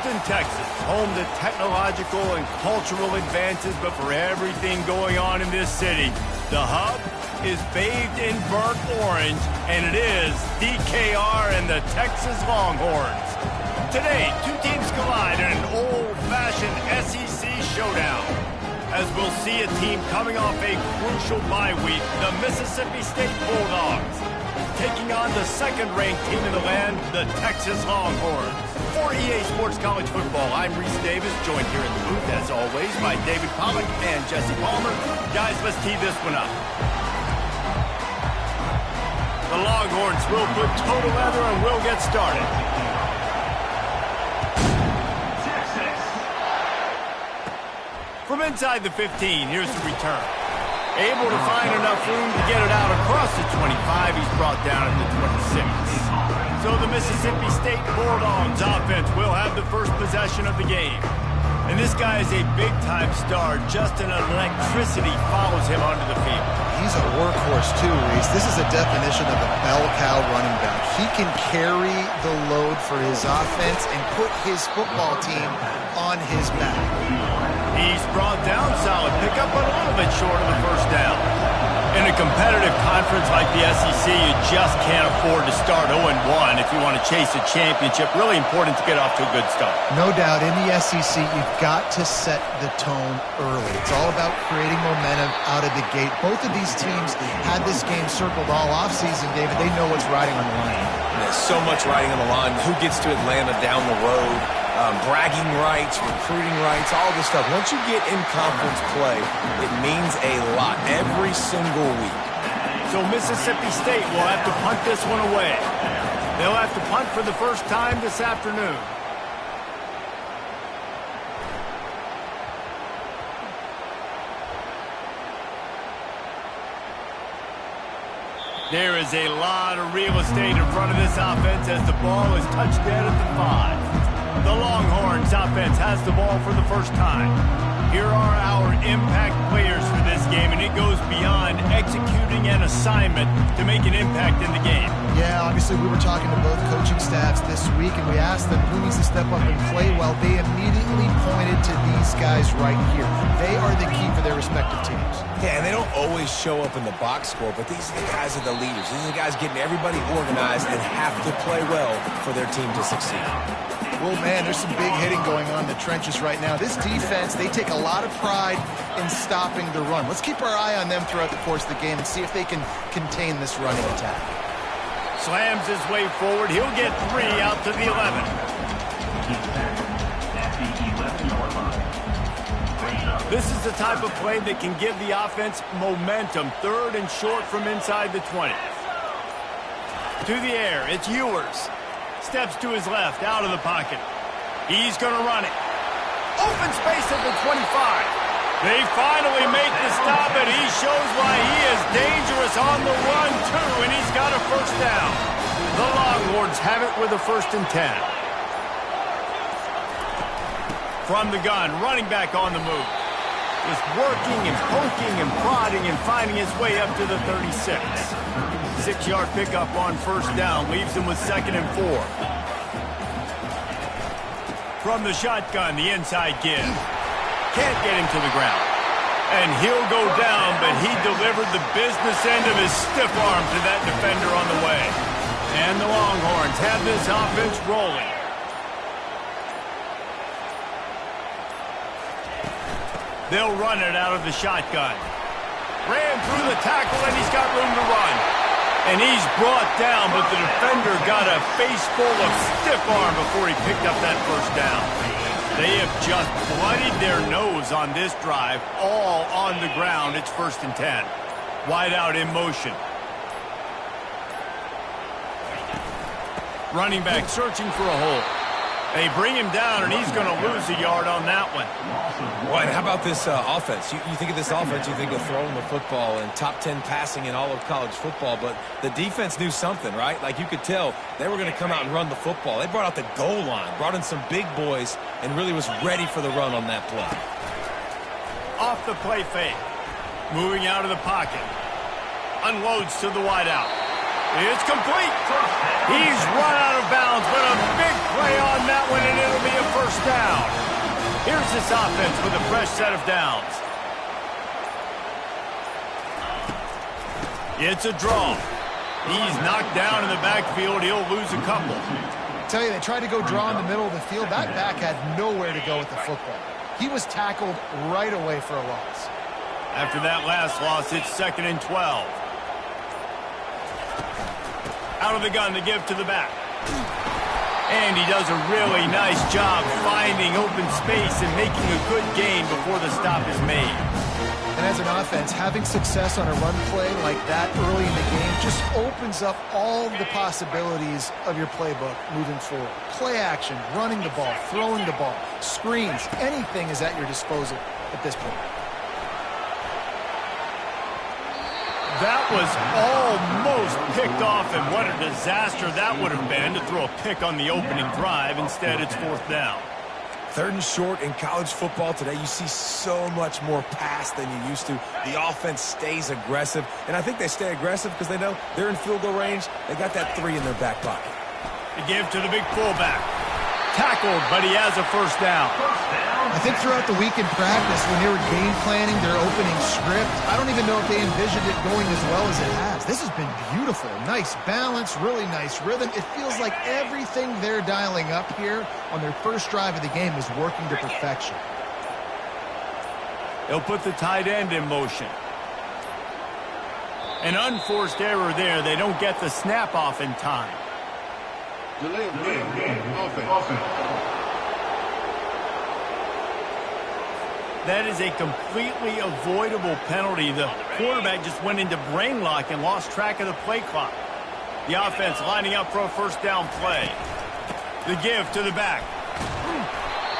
Houston, Texas, home to technological and cultural advances, but for everything going on in this city, the hub is bathed in burnt orange, and it is DKR and the Texas Longhorns. Today, two teams collide in an old-fashioned SEC showdown, as we'll see a team coming off a crucial bye week, the Mississippi State Bulldogs, taking on the second-ranked team in the land, the Texas Longhorns. For EA Sports College Football, I'm Reese Davis, joined here in the booth, as always, by David Pollack and Jesse Palmer. Guys, let's tee this one up. The Longhorns will put toe to leather and we'll get started. From inside the 15, here's the return. Able to find enough room to get it out across the 25. He's brought down at the 26. So the Mississippi State Bulldogs offense will have the first possession of the game. And this guy is a big-time star. Just an electricity follows him onto the field. He's a workhorse too, Reese. This is a definition of a bell cow running back. He can carry the load for his offense and put his football team on his back. He's brought down, solid pickup, but a little bit short of the first down. In a competitive conference like the SEC, you just can't afford to start 0-1 if you want to chase a championship. Really important to get off to a good start. No doubt, in the SEC, you've got to set the tone early. It's all about creating momentum out of the gate. Both of these teams had this game circled all offseason, David. They know what's riding on the line. There's so much riding on the line. Who gets to Atlanta down the road? Bragging rights, recruiting rights, all this stuff. Once you get in conference play, it means a lot every single week. So Mississippi State will have to punt this one away. They'll have to punt for the first time this afternoon. There is a lot of real estate in front of this offense as the ball is touched dead at the 5. The Longhorns offense has the ball for the first time. Here are our impact players for this game, and it goes beyond executing an assignment to make an impact in the game. Yeah, obviously we were talking to both coaching staffs this week, and we asked them who needs to step up and play well. They immediately pointed to these guys right here. They are the key for their respective teams. Yeah, and they don't always show up in the box score, but these guys are the leaders. These are the guys getting everybody organized and have to play well for their team to succeed. Well, man, there's some big hitting going on in the trenches right now. This defense, they take a lot of pride in stopping the run. Let's keep our eye on them throughout the course of the game and see if they can contain this running attack. Slams his way forward. He'll get 3 out to the 11. This is the type of play that can give the offense momentum. Third and short from inside the 20. To the air, it's Ewers. Steps to his left, out of the pocket. He's going to run it. Open space at the 25. They finally make the stop, and he shows why he is dangerous on the run, too, and he's got a first down. The Longhorns have it with a 1st and 10. From the gun, running back on the move. Just working and poking and prodding and finding his way up to the 36. 6-yard pickup on first down leaves him with 2nd and 4. From the shotgun, the inside give. Can't get him to the ground. And he'll go down, but he delivered the business end of his stiff arm to that defender on the way. And the Longhorns have this offense rolling. They'll run it out of the shotgun. Ran through the tackle, and he's got room to run. And he's brought down, but the defender got a face full of stiff arm before he picked up that first down. They have just bloodied their nose on this drive, all on the ground. It's 1st and 10. Wide out in motion. Running back searching for a hole. They bring him down, and he's going to lose a yard on that one. Well, and how about this offense? You think of this offense, you think of throwing the football and top 10 passing in all of college football, but the defense knew something, right? Like you could tell they were going to come out and run the football. They brought out the goal line, brought in some big boys, and really was ready for the run on that play. Off the play fake. Moving out of the pocket. Unloads to the wideout. It's complete. He's run out of bounds, but a big play on that one, and it'll be a first down. Here's this offense with a fresh set of downs. It's a draw. He's knocked down in the backfield. He'll lose a couple. I tell you, they tried to go draw in the middle of the field. That back had nowhere to go with the football. He was tackled right away for a loss. After that last loss, it's 2nd and 12. Out of the gun to give to the back. And he does a really nice job finding open space and making a good gain before the stop is made. And as an offense, having success on a run play like that early in the game just opens up all the possibilities of your playbook moving forward. Play action, running the ball, throwing the ball, screens, anything is at your disposal at this point. That was almost picked off, and what a disaster that would have been to throw a pick on the opening drive. Instead, it's 4th down. 3rd and short in college football today. You see so much more pass than you used to. The offense stays aggressive, and I think they stay aggressive because they know they're in field goal range. They got that 3 in their back pocket. The give to the big fullback. Tackled, but he has a first down. I think throughout the week in practice, when they were game planning their opening script, I don't even know if they envisioned it going as well as it has. This has been beautiful. Nice balance, really nice rhythm. It feels like everything they're dialing up here on their first drive of the game is working to perfection. They'll put the tight end in motion. An unforced error there. They don't get the snap off in time. Delay of game. Offense. That is a completely avoidable penalty. The quarterback just went into brain lock and lost track of the play clock. The offense lining up for a first down play. The give to the back.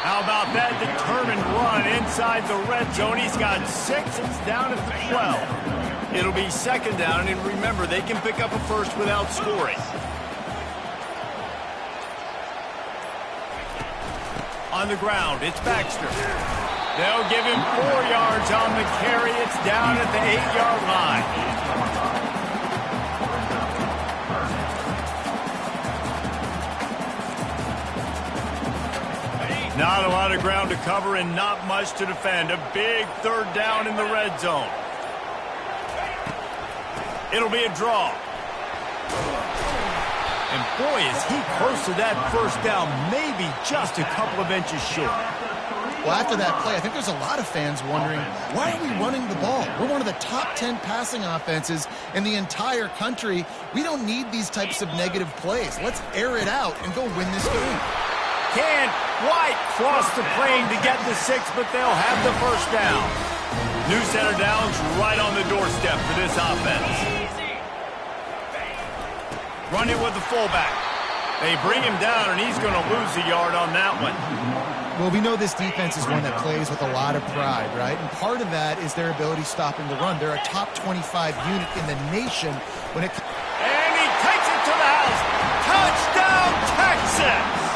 How about that determined run inside the red zone? He's got 6. It's down at the 12. It'll be 2nd down, and remember, they can pick up a first without scoring. On the ground, it's Baxter. They'll give him 4 yards on the carry. It's down at the 8-yard line. Not a lot of ground to cover and not much to defend. A big 3rd down in the red zone. It'll be a draw. And boy, is he close to that first down, maybe just a couple of inches short. Well, after that play, I think there's a lot of fans wondering, why are we running the ball? We're one of the top 10 passing offenses in the entire country. We don't need these types of negative plays. Let's air it out and go win this game. Can't quite cross the plane to get the 6, but they'll have the first down. New set of downs right on the doorstep for this offense. Running with the fullback. They bring him down, and he's going to lose a yard on that one. Well, we know this defense is one that plays with a lot of pride, right? And part of that is their ability stopping the run. They're a top 25 unit in the nation when it... And he takes it to the house. Touchdown, Texas!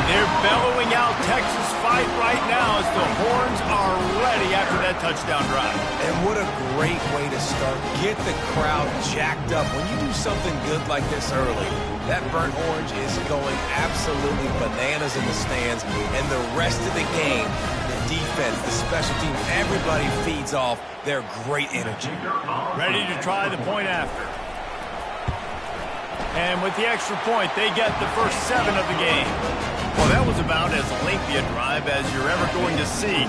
They're bellowing out Texas fight right now as the horns are ready after that touchdown drive. And what a great way to start. Get the crowd jacked up. When you do something good like this early, that burnt orange is going absolutely bananas in the stands. And the rest of the game, the defense, the special teams, everybody feeds off their great energy. Ready to try the point after. And with the extra point, they get the first 7 of the game. Well, that was about as lengthy a drive as you're ever going to see.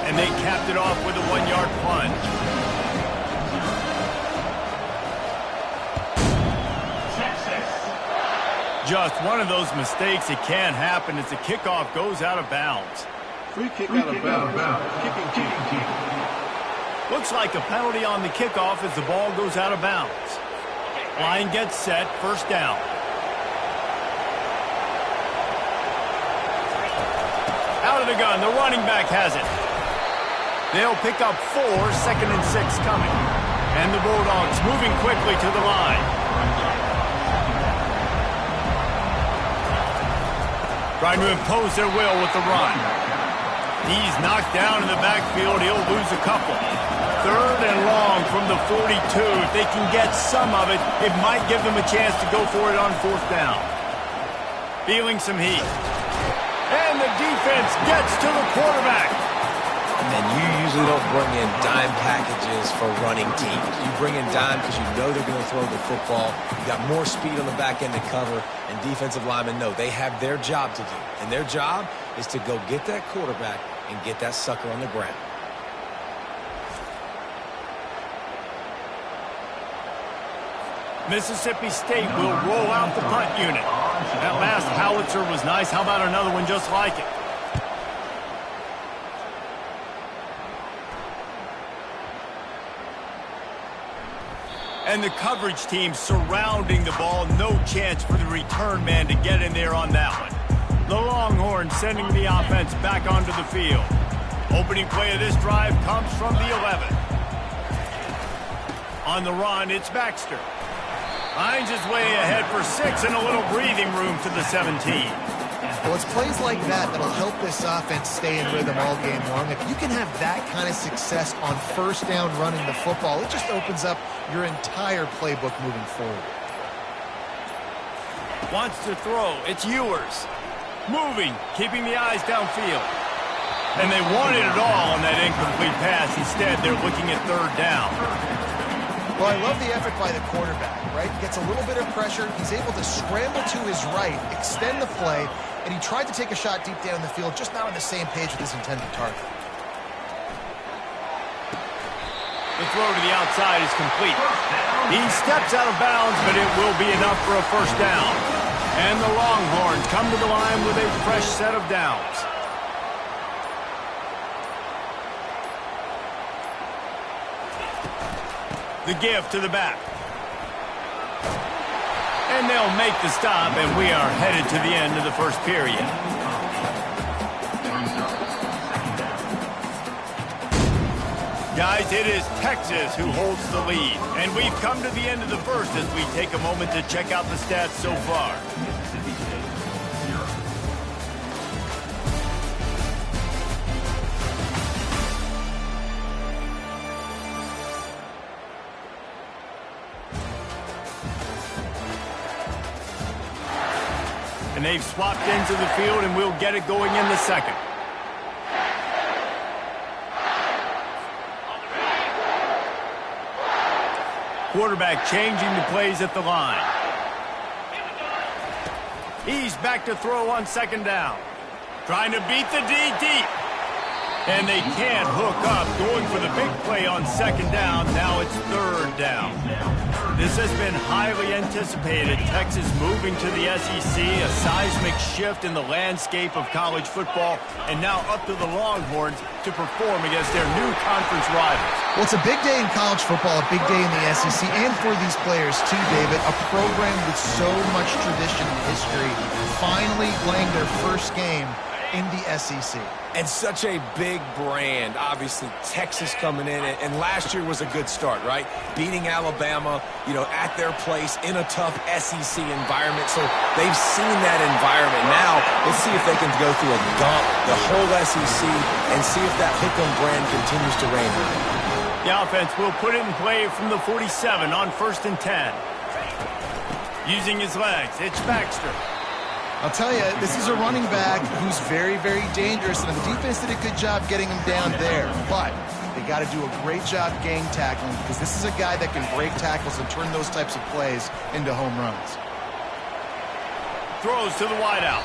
And they capped it off with a 1-yard plunge. Just one of those mistakes. It can happen as the kickoff goes out of bounds. Free kick out of bounds. Kicking. Looks like a penalty on the kickoff as the ball goes out of bounds. Line gets set, first down. Out of the gun, the running back has it. They'll pick up 4, 2nd and 6 coming. And the Bulldogs moving quickly to the line. Trying to impose their will with the run. He's knocked down in the backfield. He'll lose a couple. 3rd and long from the 42. If they can get some of it, it might give them a chance to go for it on 4th down. Feeling some heat. And the defense gets to the quarterback. And you usually don't bring in dime packages for running teams. You bring in dime because you know they're going to throw the football. You got more speed on the back end to cover, and defensive linemen know they have their job to do. And their job is to go get that quarterback and get that sucker on the ground. Mississippi State will roll out the punt unit. That last howitzer was nice. How about another one just like it? And the coverage team surrounding the ball. No chance for the return man to get in there on that one. The Longhorns sending the offense back onto the field. Opening play of this drive comes from the 11. On the run, it's Baxter. Finds his way ahead for 6 and a little breathing room to the 17. Well, it's plays like that that'll help this offense stay in rhythm all game long. If you can have that kind of success on 1st down running the football, it just opens up your entire playbook moving forward. Wants to throw. It's Ewers. Moving, keeping the eyes downfield. And they wanted it all on that incomplete pass. Instead, they're looking at 3rd down. Well, I love the effort by the quarterback, right? Gets a little bit of pressure. He's able to scramble to his right, extend the play, and he tried to take a shot deep down the field, just not on the same page with his intended target. The throw to the outside is complete. He steps out of bounds, but it will be enough for a 1st down. And the Longhorns come to the line with a fresh set of downs. The give to the back. And they'll make the stop, and we are headed to the end of the 1st period. Guys, it is Texas who holds the lead. And we've come to the end of the 1st as we take a moment to check out the stats so far. And they've swapped into the field, and we'll get it going in the 2nd. Quarterback changing the plays at the line. He's back to throw on 2nd down. Trying to beat the D deep. And they can't hook up. Going for the big play on 2nd down. Now it's 3rd down. This has been highly anticipated. Texas moving to the SEC, a seismic shift in the landscape of college football, and now up to the Longhorns to perform against their new conference rivals. Well, it's a big day in college football, a big day in the SEC, and for these players too, David. A program with so much tradition and history finally playing their 1st game in the SEC. And such a big brand. Obviously, Texas coming in, and last year was a good start, right? Beating Alabama, at their place in a tough SEC environment. So they've seen that environment. Now, let's see if they can go through a gauntlet, the whole SEC, and see if that Pick'em brand continues to reign. The offense will put it in play from the 47 on 1st and 10. Using his legs, it's Baxter. I'll tell you, this is a running back who's very, very dangerous, and the defense did a good job getting him down there. But they got to do a great job gang tackling, because this is a guy that can break tackles and turn those types of plays into home runs. Throws to the wideout.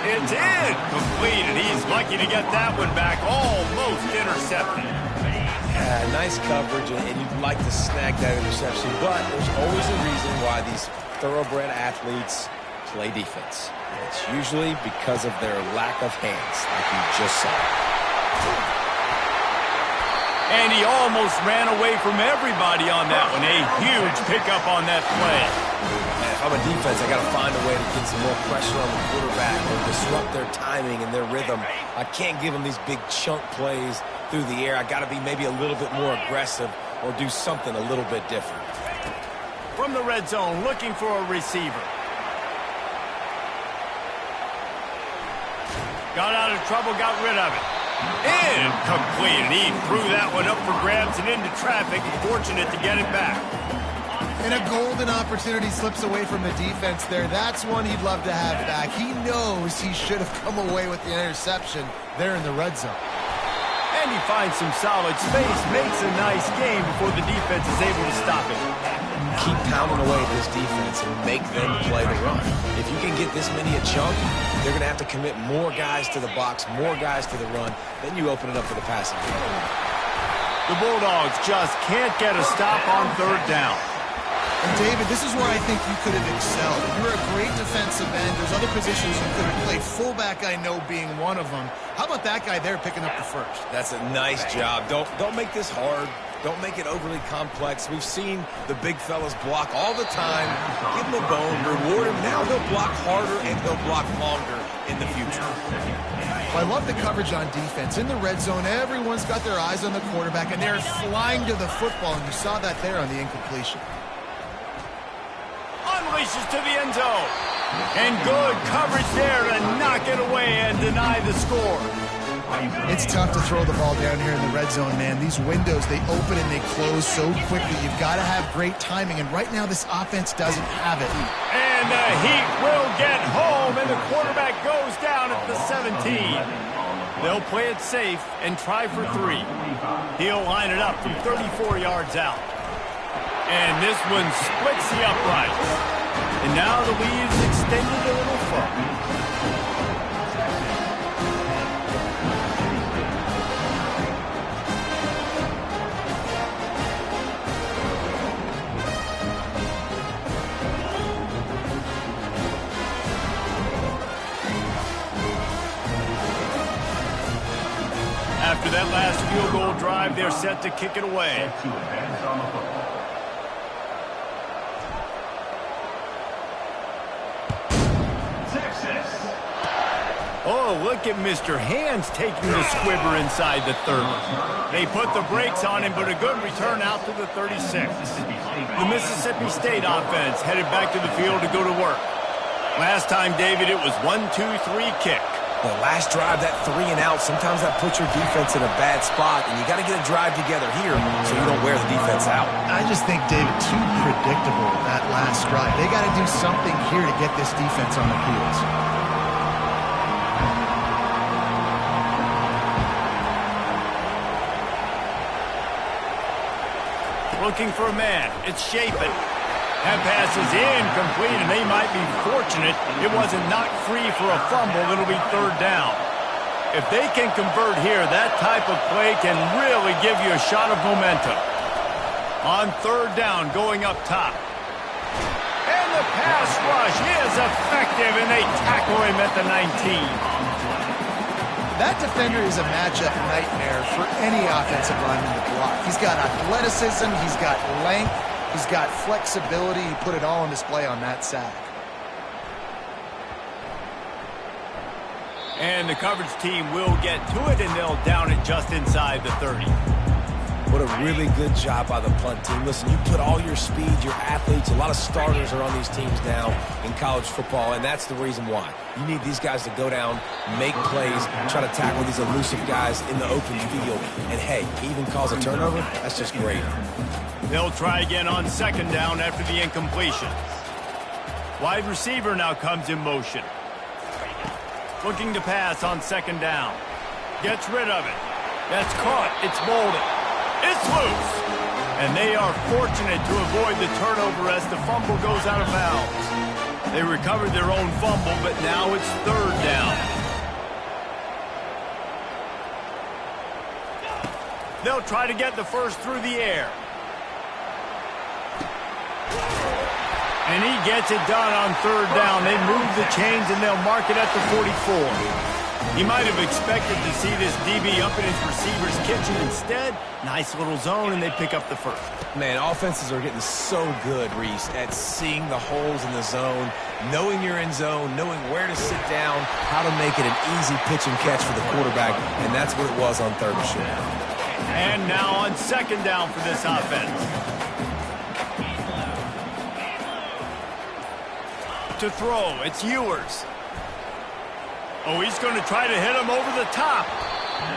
It's in. Complete, and he's lucky to get that one back. Almost intercepted. Yeah, nice coverage, and you'd like to snag that interception, but there's always a reason why these thoroughbred athletes play defense. And it's usually because of their lack of hands, like you just saw. And he almost ran away from everybody on that one. A huge pickup on that play. Man, if I'm a defense, I got to find a way to get some more pressure on the quarterback or disrupt their timing and their rhythm. I can't give them these big chunk plays through the air. I got to be maybe a little bit more aggressive or do something a little bit different. From the red zone, looking for a receiver. Got out of trouble, got rid of it. Incomplete, and he threw that one up for grabs and into traffic. Fortunate to get it back. And a golden opportunity slips away from the defense there. That's one he'd love to have back. He knows he should have come away with the interception there in the red zone. And he finds some solid space, makes a nice game before the defense is able to stop it. Keep pounding away at this defense and make them play the run. If you can get this many a chunk, they're going to have to commit more guys to the box, more guys to the run. Then you open it up for the passing game. The Bulldogs just can't get a stop on third down. And David, this is where I think you could have excelled. You're a great defensive end. There's other positions you could have played. Fullback, I know, being one of them. How about that guy there picking up the first? That's a nice job. Don't make this hard. Don't make it overly complex. We've seen the big fellas block all the time. Give them a bone, reward them. Now they'll block harder and they'll block longer in the future. Well, I love the coverage on defense. In the red zone, everyone's got their eyes on the quarterback, and they're flying to the football, and you saw that there on the incompletion. Unleashes to the end zone. And good coverage there to knock it away and deny the score. It's tough to throw the ball down here in the red zone, man. These windows, they open and they close so quickly. You've got to have great timing, and right now this offense doesn't have it. And the Heat will get home, and the quarterback goes down at the 17. They'll play it safe and try for 3. He'll line it up from 34 yards out. And this one splits the uprights. And now the lead is extended a little further. After that last field goal drive, they're set to kick it away. Oh, look at Mr. Hands taking the squibber inside the 30. They put the brakes on him, but a good return out to the 36. The Mississippi State offense headed back to the field to go to work. Last time, David, it was 1-2-3 kick. The last drive, that 3 and out, sometimes that puts your defense in a bad spot, and you got to get a drive together here so you don't wear the defense out. I just think, David, too predictable that last drive. They got to do something here to get this defense on the heels. Looking for a man. It's Chapin. That pass is incomplete, and they might be fortunate it wasn't knocked free for a fumble. It'll be third down. If they can convert here, that type of play can really give you a shot of momentum. On third down, going up top. And the pass rush is effective, and they tackle him at the 19. That defender is a matchup nightmare for any offensive lineman to block. He's got athleticism, he's got length, he's got flexibility. He put it all on display on that sack. And the coverage team will get to it, and they'll down it just inside the 30. What a really good job by the punt team. Listen, you put all your speed, your athletes, a lot of starters are on these teams now in college football, and that's the reason why. You need these guys to go down, make plays, try to tackle these elusive guys in the open field. And, hey, even cause a turnover, that's just great. They'll try again on second down after the incompletion. Wide receiver now comes in motion. Looking to pass on second down. Gets rid of it. That's caught. It's molded. It's loose. And they are fortunate to avoid the turnover as the fumble goes out of bounds. They recovered their own fumble, but now it's third down. They'll try to get the first through the air. And he gets it done on third down. They move the chains, and they'll mark it at the 44. He might have expected to see this DB up in his receiver's kitchen. Instead, nice little zone, and they pick up the first. Man, offenses are getting so good, Reese, at seeing the holes in the zone, knowing you're in zone, knowing where to sit down, how to make it an easy pitch and catch for the quarterback, and that's what it was on third and short. And now on second down for this offense. To throw, it's Ewers. Oh, he's going to try to hit him over the top.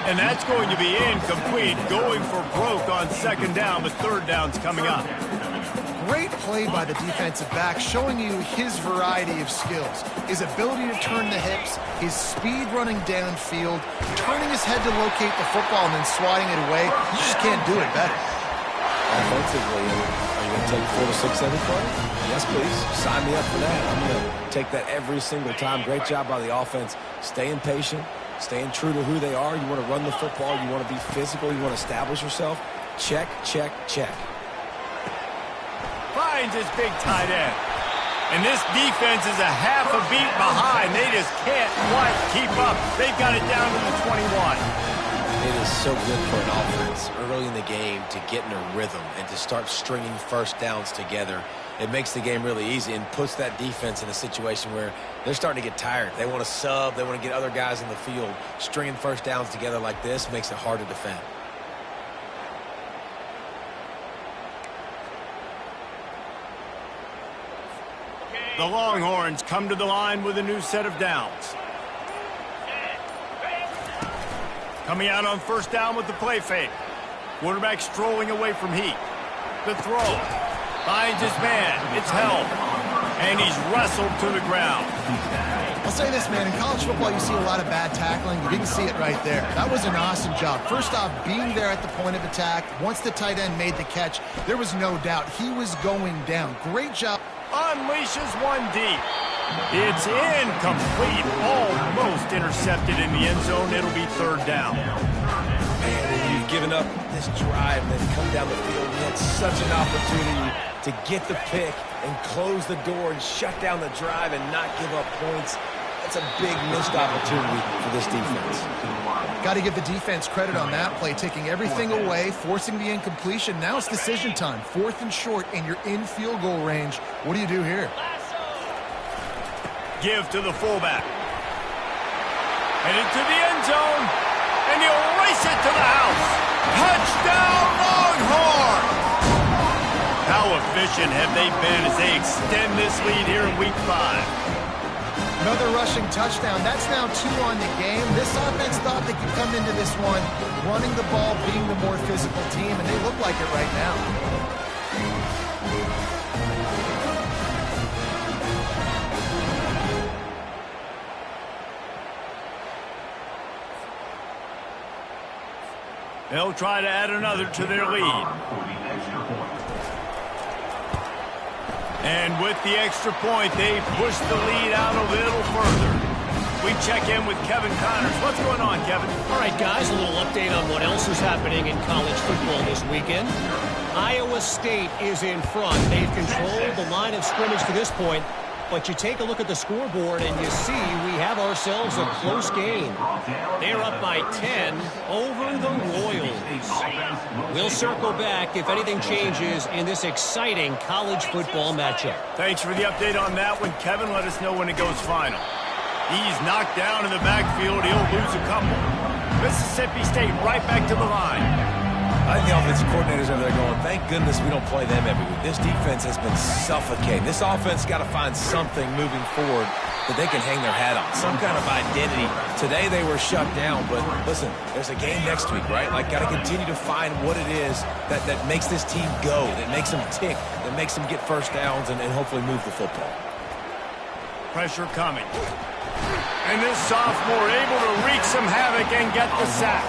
And that's going to be incomplete, going for broke on second down, but third down's coming up. Great play by the defensive back, showing you his variety of skills. His ability to turn the hips, his speed running downfield, turning his head to locate the football and then swatting it away. You just can't do it better. Offensively, are you going to take 4 to 6 every play? Yes, please. Sign me up for that. I'm going to take that every single time. Great job by the offense. Staying patient, staying true to who they are. You want to run the football. You want to be physical. You want to establish yourself. Check, check, check. Finds his big tight end. And this defense is a half a beat behind. They just can't quite keep up. They've got it down to the 21. It is so good for an offense early in the game to get in a rhythm and to start stringing first downs together. It makes the game really easy and puts that defense in a situation where they're starting to get tired. They want to sub. They want to get other guys in the field. Stringing first downs together like this makes it hard to defend. The Longhorns come to the line with a new set of downs. Coming out on first down with the play fake. Quarterback strolling away from heat. The throw. Finds his man. It's held. And he's wrestled to the ground. I'll say this, man. In college football, you see a lot of bad tackling. You didn't see it right there. That was an awesome job. First off, being there at the point of attack. Once the tight end made the catch, there was no doubt he was going down. Great job. Unleashes one deep. It's incomplete. Almost intercepted in the end zone. It'll be third down. Man, you've given up this drive and then come down the field. You had such an opportunity to get the pick and close the door and shut down the drive and not give up points. That's a big missed opportunity for this defense. Got to give the defense credit on that play, taking everything away, forcing the incompletion. Now it's decision time. 4th and short, and you're in field goal range. What do you do here? Give to the fullback. Headed to the end zone, and he'll race it to the house. Touchdown, Longhorns! How efficient have they been as they extend this lead here in Week 5? Another rushing touchdown. That's now 2 on the game. This offense thought they could come into this one running the ball, being the more physical team, and they look like it right now. They'll try to add another to their lead. And with the extra point, they push the lead out a little further. We check in with Kevin Connors. What's going on, Kevin? All right, guys, a little update on what else is happening in college football this weekend. Iowa State is in front. They've controlled the line of scrimmage to this point. But you take a look at the scoreboard and you see we have ourselves a close game. They're up by 10 over the Royals. We'll circle back if anything changes in this exciting college football matchup. Thanks for the update on that one, Kevin. Let us know when it goes final. He's knocked down in the backfield. He'll lose a couple. Mississippi State right back to the line. I think the offensive coordinators over there going, thank goodness we don't play them every week. This defense has been suffocating. This offense got to find something moving forward that they can hang their hat on, some kind of identity. Today they were shut down, but listen, there's a game next week, right? Like, got to continue to find what it is that makes this team go, that makes them tick, that makes them get first downs and hopefully move the football. Pressure coming. And this sophomore able to wreak some havoc and get the sack.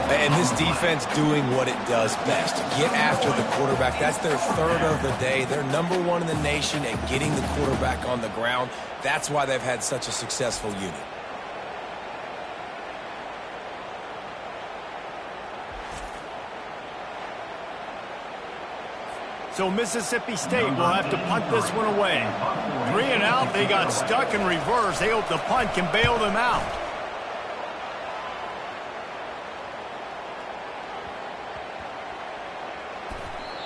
And this defense doing what it does best. Get after the quarterback. That's their third of the day. They're number 1 in the nation at getting the quarterback on the ground. That's why they've had such a successful unit. So Mississippi State will have to punt this one away. 3 and out, they got stuck in reverse. They hope the punt can bail them out.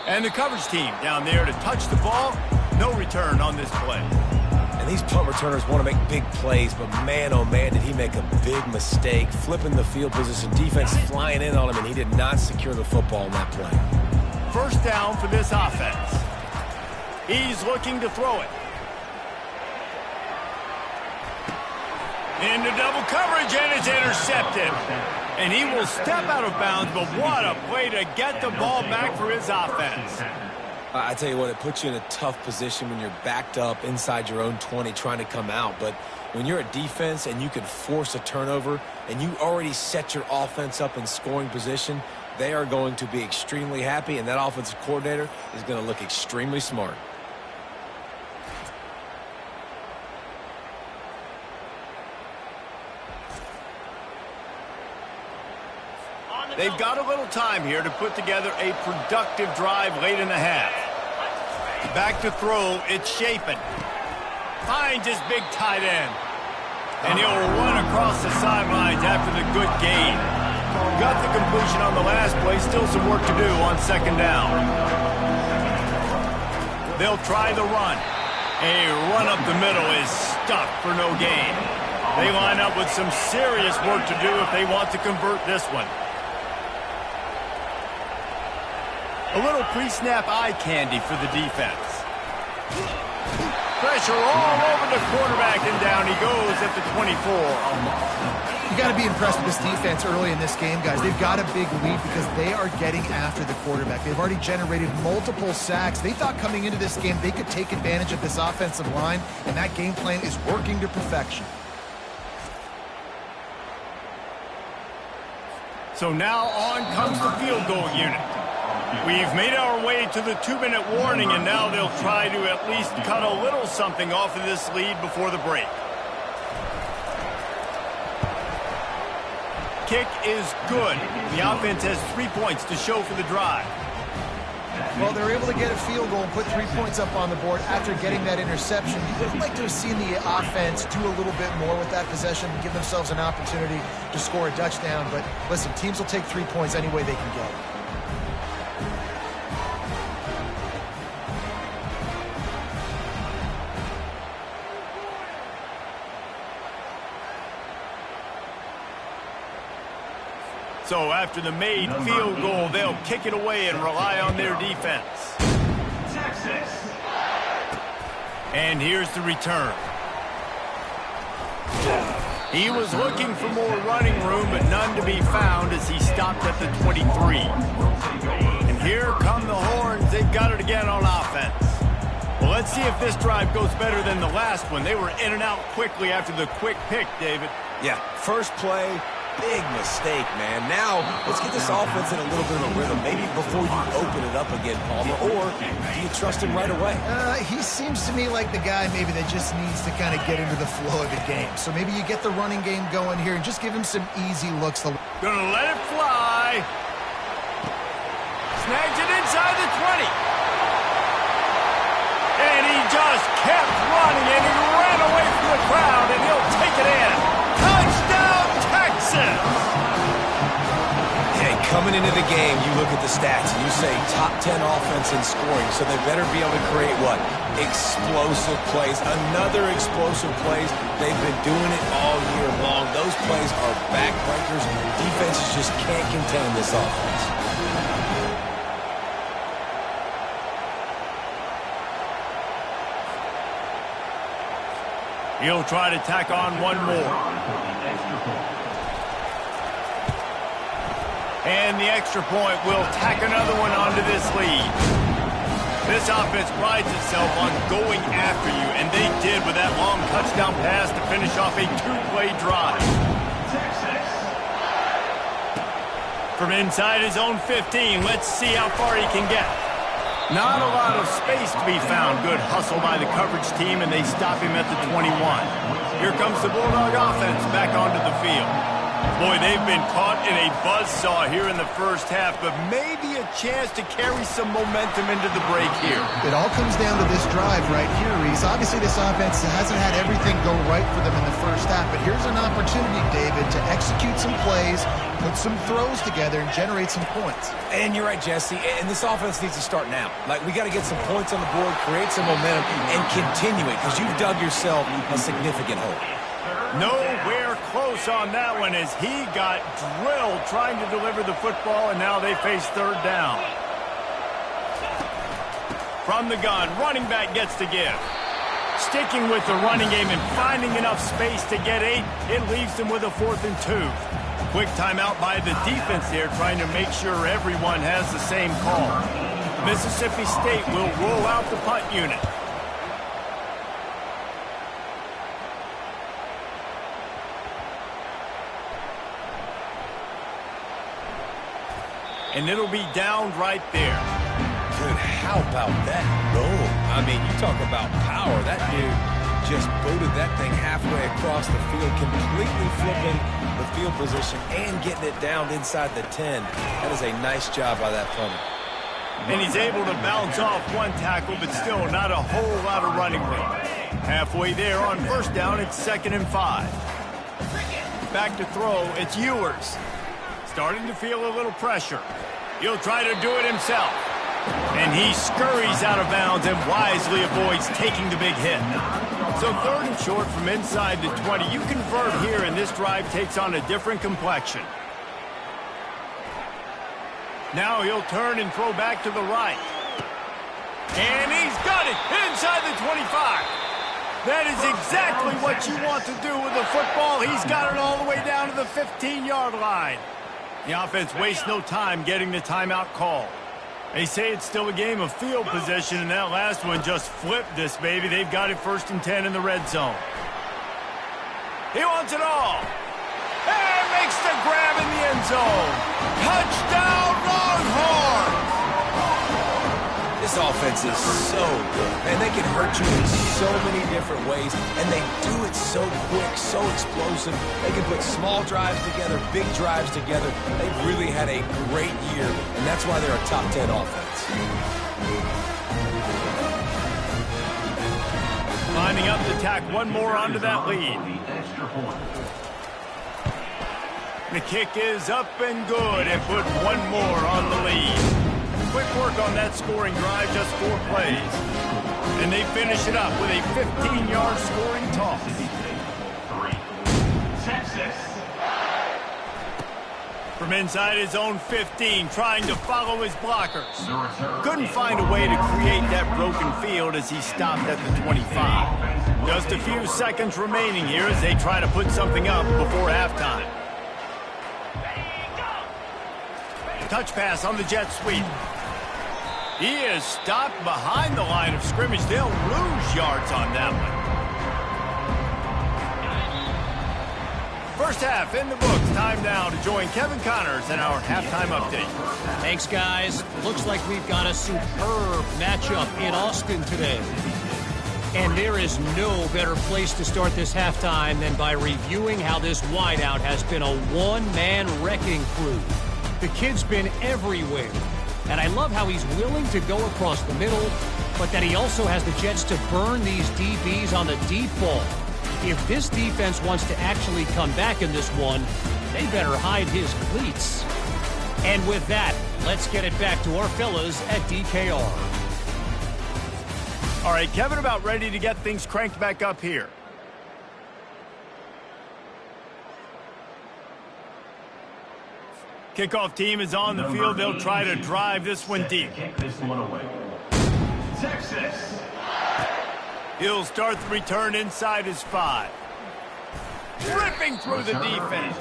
And the coverage team down there to touch the ball. No return on this play. And these punt returners want to make big plays, but man, oh man, did he make a big mistake. Flipping the field position, defense flying in on him, and he did not secure the football in that play. First down for this offense. He's looking to throw it. Into double coverage, and it's intercepted. And he will step out of bounds, but what a play to get the ball back for his offense. I tell you what, it puts you in a tough position when you're backed up inside your own 20 trying to come out. But when you're a defense and you can force a turnover and you already set your offense up in scoring position, they are going to be extremely happy, and that offensive coordinator is going to look extremely smart. They've got a little time here to put together a productive drive late in the half. Back to throw, it's Chapin. Finds his big tight end. And he'll run across the sidelines after the good gain. Got the completion on the last play, still some work to do on second down. They'll try the run. A run up the middle is stuck for no gain. They line up with some serious work to do if they want to convert this one. A little pre-snap eye candy for the defense. Pressure all over the quarterback, and down he goes at the 24. You got to be impressed with this defense early in this game, guys. They've got a big lead because they are getting after the quarterback. They've already generated multiple sacks. They thought coming into this game they could take advantage of this offensive line, and that game plan is working to perfection. So now on comes the field goal unit. We've made our way to the 2-minute warning, and now they'll try to at least cut a little something off of this lead before the break. Kick is good. The offense has 3 points to show for the drive. Well, they're able to get a field goal and put 3 points up on the board after getting that interception. You would like to have seen the offense do a little bit more with that possession and give themselves an opportunity to score a touchdown. But listen, teams will take 3 points any way they can get it. So after the made field goal, they'll kick it away and rely on their defense. Texas. And here's the return. He was looking for more running room, but none to be found as he stopped at the 23. And here come the horns. They've got it again on offense. Well, let's see if this drive goes better than the last one. They were in and out quickly after the quick pick, David. Yeah, first play. Big mistake, man. Now, let's get this offense in a little bit of a rhythm. Maybe before you open it up again, Palmer, or do you trust him right away? He seems to me like the guy maybe that just needs to kind of get into the flow of the game. So maybe you get the running game going here and just give him some easy looks. Gonna let it fly. Snags it inside the 20. And he just kept running, and he ran away from the crowd, and he'll take it in. Touchdown, Texas! Hey, coming into the game, you look at the stats, and you say top 10 offense in scoring, so they better be able to create what? Explosive plays. Another explosive plays. They've been doing it all year long. Those plays are backbreakers. Defenses just can't contain this offense. He'll try to tack on one more. And the extra point will tack another one onto this lead. This offense prides itself on going after you, and they did with that long touchdown pass to finish off a 2-play drive. From inside his own 15, let's see how far he can get. Not a lot of space to be found. Good hustle by the coverage team, and they stop him at the 21. Here comes the Bulldog offense back onto the field. Boy, they've been caught in a buzzsaw here in the first half, but maybe a chance to carry some momentum into the break here. It all comes down to this drive right here, Reese. Obviously, this offense hasn't had everything go right for them in the first half, but here's an opportunity, David, to execute some plays, put some throws together, and generate some points. And you're right, Jesse, and this offense needs to start now. Like, we got to get some points on the board, create some momentum, and continue it, because you've dug yourself a significant hole. Nowhere close on that one as he got drilled trying to deliver the football, and now they face third down. From the gun, running back gets to give. Sticking with the running game and finding enough space to get 8, it leaves them with a 4th and 2. Quick timeout by the defense there, trying to make sure everyone has the same call. Mississippi State will roll out the punt unit. And it'll be down right there. Dude, how about that boom? I mean, you talk about power. That dude just booted that thing halfway across the field, completely flipping the field position and getting it down inside the 10. That is a nice job by that punter. And he's able to bounce off one tackle, but still not a whole lot of running room. Halfway there on first down, it's 2nd and 5. Back to throw, it's Ewers. Starting to feel a little pressure. He'll try to do it himself. And he scurries out of bounds and wisely avoids taking the big hit. So 3rd and short from inside the 20. You convert here, and this drive takes on a different complexion. Now he'll turn and throw back to the right. And he's got it inside the 25. That is exactly what you want to do with the football. He's got it all the way down to the 15-yard line. The offense wastes no time getting the timeout call. They say it's still a game of field position, and that last one just flipped this baby. They've got it 1st and 10 in the red zone. He wants it all. And makes the grab in the end zone. Touchdown, Longhorns! This offense is so good, and they can hurt you in so many different ways, and they do it so quick, so explosive. They can put small drives together, big drives together. They've really had a great year, and that's why they're a top 10 offense. Lining up to tack one more onto that lead. The kick is up and good, and put one more on the lead. Quick work on that scoring drive, just 4 plays. And they finish it up with a 15-yard scoring toss. Texas. From inside his own 15, trying to follow his blockers. Couldn't find a way to create that broken field as he stopped at the 25. Just a few seconds remaining here as they try to put something up before halftime. Touch pass on the jet sweep. He is stopped behind the line of scrimmage. They'll lose yards on that one. First half in the books. Time now to join Kevin Connors in our halftime update. Thanks, guys. Looks like we've got a superb matchup in Austin today. And there is no better place to start this halftime than by reviewing how this wideout has been a one-man wrecking crew. The kid's been everywhere. And I love how he's willing to go across the middle, but that he also has the Jets to burn these DBs on the deep ball. If this defense wants to actually come back in this one, they better hide his cleats. And with that, let's get it back to our fellas at DKR. All right, Kevin, about ready to get things cranked back up here. Kickoff team is on the field. They'll try to drive this one deep. Texas. He'll start the return inside his 5. Ripping through the defense.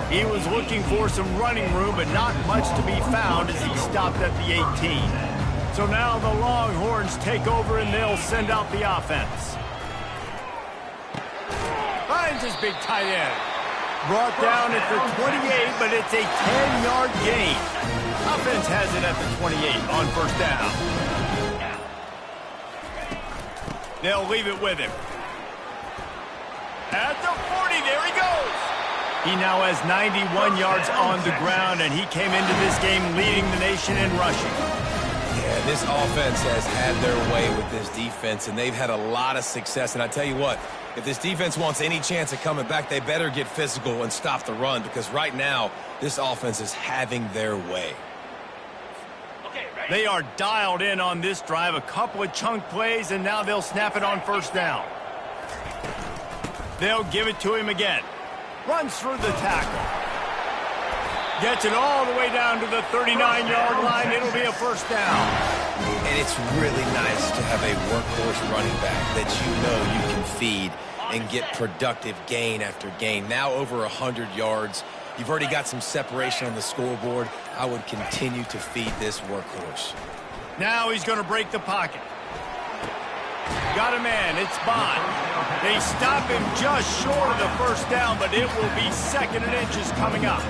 He was looking for some running room, but not much to be found as he stopped at the 18. So now the Longhorns take over and they'll send out the offense. Finds his big tight end. Brought down at the 28, but it's a 10-yard gain. Offense has it at the 28 on first down. They'll leave it with him. At the 40, there he goes. He now has 91 yards on the ground, and he came into this game leading the nation in rushing. Yeah, this offense has had their way with this defense, and they've had a lot of success. And I tell you what, if this defense wants any chance of coming back, they better get physical and stop the run, because right now, this offense is having their way. They are dialed in on this drive, a couple of chunk plays, and now they'll snap it on first down. They'll give it to him again. Runs through the tackle. Gets it all the way down to the 39-yard line. It'll be a first down. And it's really nice to have a workhorse running back that you know you can feed and get productive gain after gain. Now over 100 yards You've already got some separation on the scoreboard. I would continue to feed this workhorse. Now he's going to break the pocket. Got a man. It's Bond. They stop him just short of the first down, but it will be 2nd and inches coming up.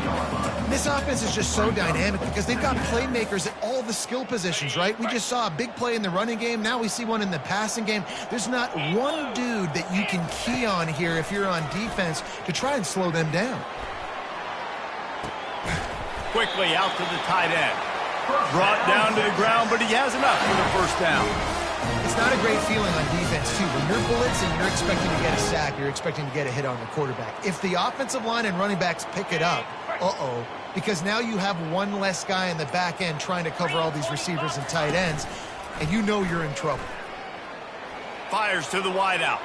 This offense is just so dynamic because they've got playmakers at all the skill positions, right? We just saw a big play in the running game. Now we see one in the passing game. There's not one dude that you can key on here if you're on defense to try and slow them down. Quickly out to the tight end. Brought down to the ground, but he has enough for the first down. It's not a great feeling on defense, too. When you're blitzing, you're expecting to get a sack. You're expecting to get a hit on the quarterback. If the offensive line and running backs pick it up, because now you have one less guy in the back end trying to cover all these receivers and tight ends, and you know you're in trouble. Fires to the wideout.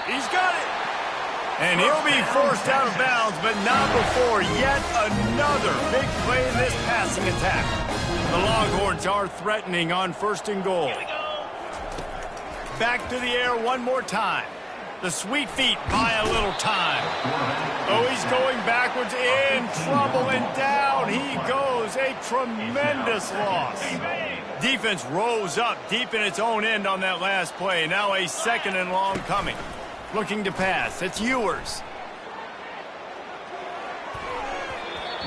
He's got it. And he'll be forced out of bounds, but not before yet another big play in this passing attack. The Longhorns are threatening on 1st and goal. Back to the air one more time. The sweet feet buy a little time. Oh, he's going backwards, in trouble, and down he goes. A tremendous loss. Defense rose up deep in its own end on that last play. Now a 2nd and long coming. Looking to pass. It's Ewers.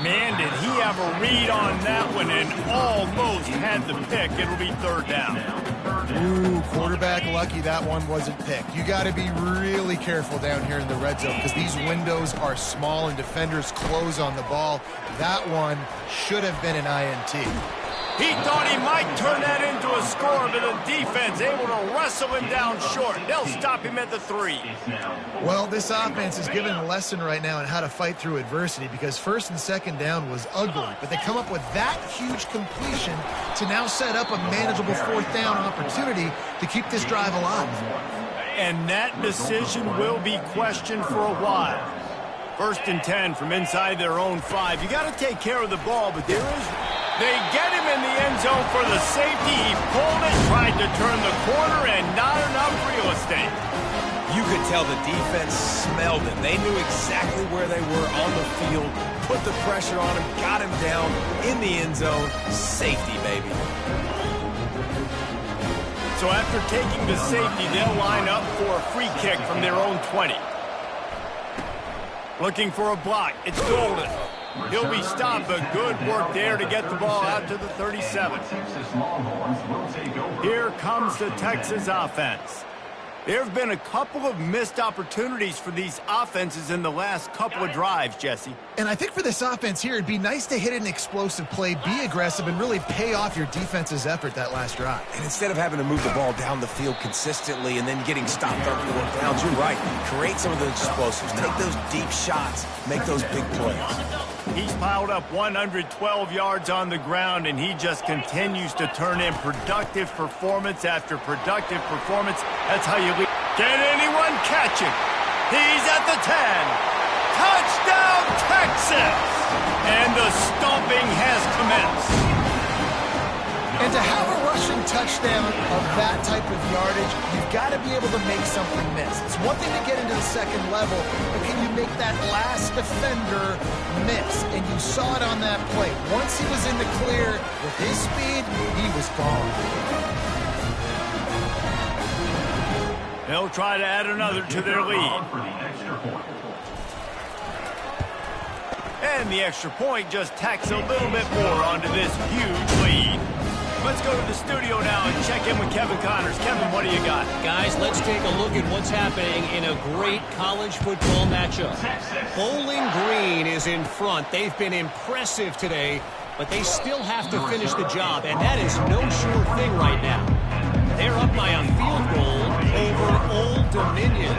Man, did he have a read on that one and almost had the pick. It'll be 3rd down. Ooh, quarterback lucky that one wasn't picked. You got to be really careful down here in the red zone because these windows are small and defenders close on the ball. That one should have been an INT. He thought he might turn that into a score, but the defense able to wrestle him down short. They'll stop him at the 3. Well, this offense is giving a lesson right now on how to fight through adversity because 1st and 2nd down was ugly, but they come up with that huge completion to now set up a manageable 4th down opportunity to keep this drive alive. And that decision will be questioned for a while. 1st and 10 from inside their own 5. You got to take care of the ball, but there is... They get him in the end zone for the safety. He pulled it, tried to turn the corner, and not enough real estate. You could tell the defense smelled him. They knew exactly where they were on the field, put the pressure on him, got him down in the end zone. Safety, baby. So after taking the safety, they'll line up for a free kick from their own 20. Looking for a block. It's Golden. He'll be stopped, but good work there to get the ball out to the 37. Here comes the Texas offense. There have been a couple of missed opportunities for these offenses in the last couple of drives, Jesse. And I think for this offense here, it'd be nice to hit an explosive play, be aggressive, and really pay off your defense's effort that last drive. And instead of having to move the ball down the field consistently and then getting stopped on 4th downs, you're right. Create some of those explosives. Take those deep shots. Make those big plays. He's piled up 112 yards on the ground, and he just continues to turn in productive performance after productive performance. That's how you lead. Can anyone catch him? He's at the 10. Touchdown, Texas! And the stomping has commenced. And to have a rushing touchdown of that type of yardage, you've got to be able to make something miss. It's one thing to get into the 2nd level, but can you make that last defender miss? And you saw it on that play. Once he was in the clear with his speed, he was gone. They'll try to add another to their lead. And the extra point just tacks a little bit more onto this huge lead. Let's go to the studio now and check in with Kevin Connors. Kevin, what do you got? Guys, let's take a look at what's happening in a great college football matchup. Bowling Green is in front. They've been impressive today, but they still have to finish the job, and that is no sure thing right now. They're up by a field goal over Old Dominion.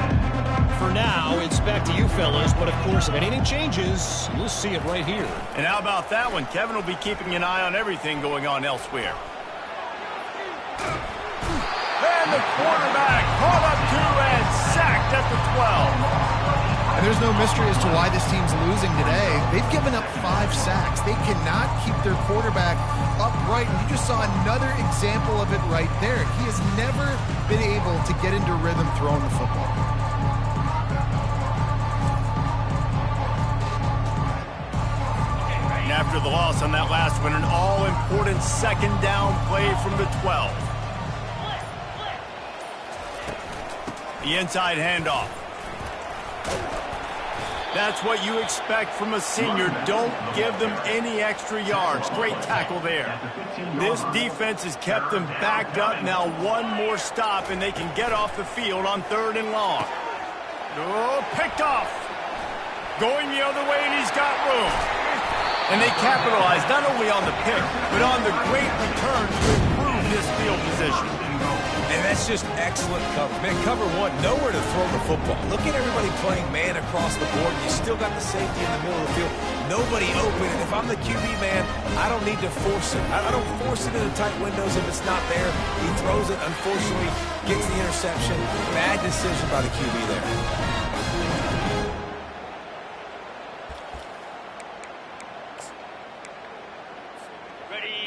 For now, it's back to you fellas, but of course, if anything changes, you'll see it right here. And how about that one? Kevin will be keeping an eye on everything going on elsewhere. And the quarterback caught up to and sacked at the 12. And there's no mystery as to why this team's losing today. They've given up 5 sacks. They cannot keep their quarterback upright. And you just saw another example of it right there. He has never been able to get into rhythm throwing the football. after the loss on that last one. An all-important second down play from the 12. The inside handoff. That's what you expect from a senior. Don't give them any extra yards. Great tackle there. This defense has kept them backed up. Now one more stop, and they can get off the field on 3rd and long. Oh, picked off. Going the other way, and he's got room. And they capitalize not only on the pick, but on the great return to improve this field position. And that's just excellent cover. Man, cover one, nowhere to throw the football. Look at everybody playing man across the board. You still got the safety in the middle of the field. Nobody open. And if I'm the QB, man, I don't need to force it. I don't force it into tight windows if it's not there. He throws it, unfortunately, gets the interception. Bad decision by the QB there.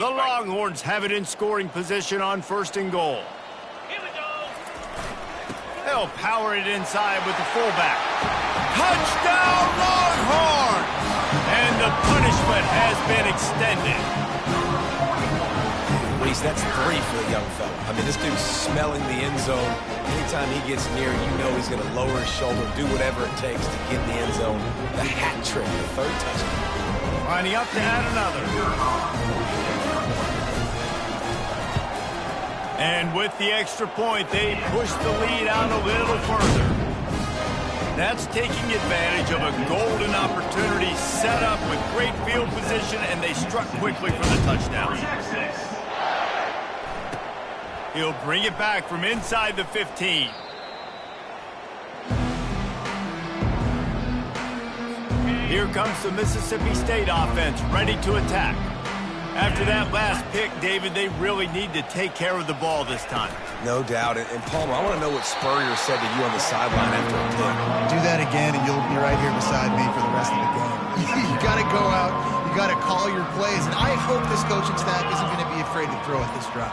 The Longhorns have it in scoring position on 1st and goal. They'll power it inside with the fullback. Touchdown, Longhorns! And the punishment has been extended. Reese, that's 3 for the young fella. I mean, this dude's smelling the end zone. Anytime he gets near, you know he's going to lower his shoulder, do whatever it takes to get in the end zone. The hat trick, the 3rd touchdown. Lining up to add another. And with the extra point, they push the lead out a little further. That's taking advantage of a golden opportunity set up with great field position, and they struck quickly for the touchdown. He'll bring it back from inside the 15. Here comes the Mississippi State offense, ready to attack. After that last pick, David, they really need to take care of the ball this time. No doubt. And Palmer, I want to know what Spurrier said to you on the sideline after a pick. Do that again, and you'll be right here beside me for the rest of the game. You got to go out. You got to call your plays. And I hope this coaching staff isn't going to be afraid to throw at this drop.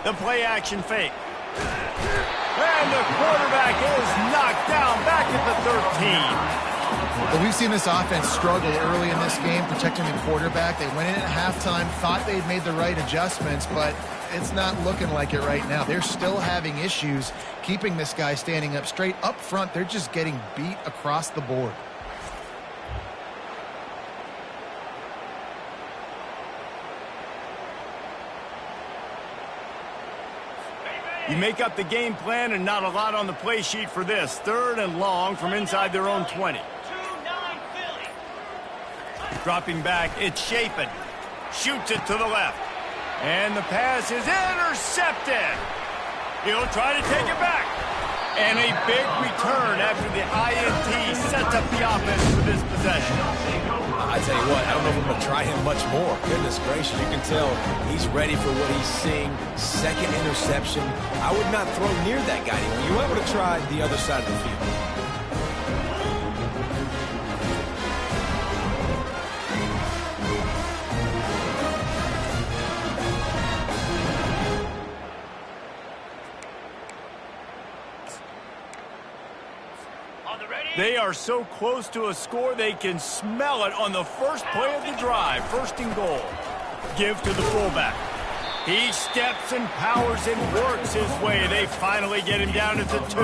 The play action fake. And the quarterback is knocked down back at the 13. But we've seen this offense struggle early in this game, protecting the quarterback. They went in at halftime, thought they'd made the right adjustments, but it's not looking like it right now. They're still having issues keeping this guy standing up straight. Up front, they're just getting beat across the board. You make up the game plan and not a lot on the play sheet for this. 3rd and long from inside their own 20. Dropping back, it's Chapin. Shoots it to the left. And the pass is intercepted. He'll try to take it back. And a big return after the INT sets up the offense for this possession. I tell you what, I don't know if I'm going to try him much more. Goodness gracious, you can tell he's ready for what he's seeing. 2nd interception. I would not throw near that guy anymore. You might want to try the other side of the field. They are so close to a score, they can smell it on the first play of the drive. 1st and goal. Give to the fullback. He steps and powers and works his way. They finally get him down at the 2.